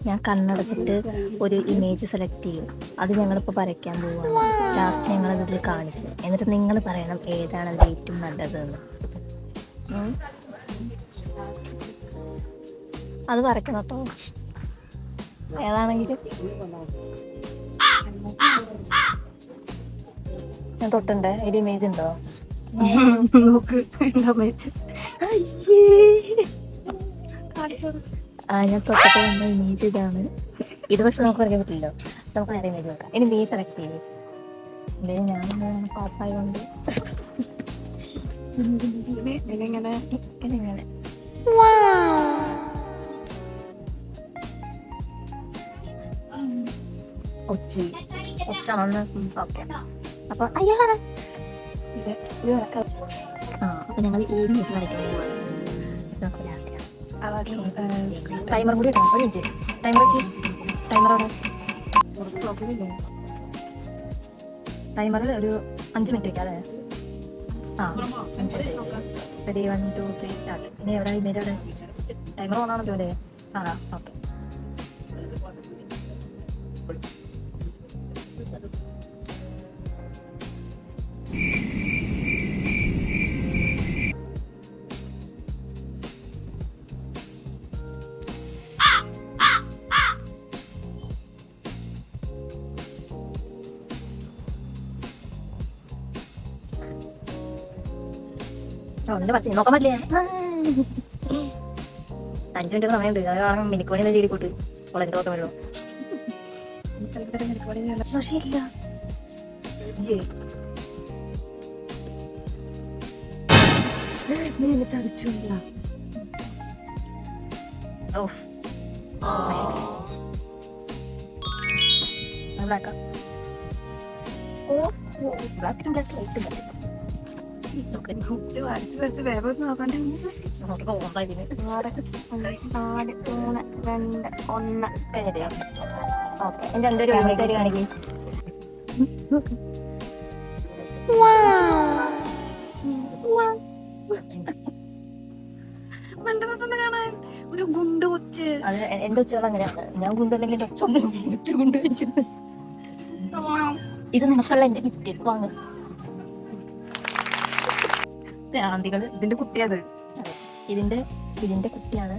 ഞാൻ കണ്ണടച്ചിട്ട് ഒരു image select ചെയ്യും. അത് ഞങ്ങളിപ്പോൾ വരയ്ക്കാൻ പോവുകയാണ്. ലാസ്റ്റ് ഞങ്ങൾ അതിൽ കാണിക്കും. എന്നിട്ട് നിങ്ങൾ പറയണം ഏതാണ് അതിൽ ഏറ്റവും നല്ലതെന്ന്. അത് വരയ്ക്കണം കേട്ടോ. ഏതാണെങ്കിലും ഞാൻ തൊട്ടുണ്ടേ. ഒരു ഇമേജ് ഉണ്ടോ? നോക്ക് ഇമേജ്. ഞാൻ തൊട്ടപ്പോൾ വന്ന ഇമേജ് ഇതാണ്. ഇത് പക്ഷെ നമുക്ക് വരയ്ക്കാൻ പറ്റില്ലല്ലോ. നമുക്ക് വേറെ ഇമേജ് നോക്കാം. ഇനി നീ സെലക്ട് ചെയ്യും. എന്തായാലും ഞാൻ പാപ്പായതുകൊണ്ട് ഇങ്ങനെ ഒച്ച വന്ന് ഓക്കെ. അപ്പൊ അയ്യോ അപ്പൊ ഞങ്ങൾ ഈ ഇമേജ് വരയ്ക്കാൻ പോവാണ്. നമുക്ക് ലാസ്റ്റ് ടൈമർ കൂടി വെക്കണം. ഒരു മിനിറ്റ് ടൈമർ ഒരു 5 മിനിറ്റ് വയ്ക്കാം അല്ലേ? 5 മിനിറ്റ്. Ready 1 2 3 start. ഇനി എവിടെ ഇമേജ് എവിടെ? ടൈമർ ഓൺ ആണല്ലോ അല്ലേ? ഓക്കെ. ഒന്ന് പച്ച നോക്കാൻ പറ്റില്ല. 5 മിനിറ്റ് സമയമുണ്ട്. അതാണെങ്കിൽ മിനിക്കോണി എന്താ ചെയ്തി കൂട്ട് വളരെ നോക്കാൻ പറ്റുമോ? ശരിയില്ല. നീ എന്നെ ചതിച്ചില്ല. വരച്ച് വരച്ച് വേറെ ഒന്നും നോക്കണ്ടേ. 4 3 2 1 കഴിഞ്ഞിട്ടില്ല. ഓക്കെ. എന്റെ രണ്ടൊരു കാണിക്കും. കാണാൻ ഒരു ഗുണ്ട് കൊച്ച്. അത് എന്റെ ഉച്ചകൾ അങ്ങനെയാണ്. ഞാൻ ഗുണ്ടല്ലെങ്കിൽ എന്റെ ഒച്ച ഗുണ്ട് കഴിക്കുന്നത്. ഇത് നിനക്കുള്ള എന്റെ ഗിഫ്റ്റ് വാങ്ങും. ഇതിന്റെ കുട്ടിയത്. ഇതിന്റെ കുട്ടിയാണ്.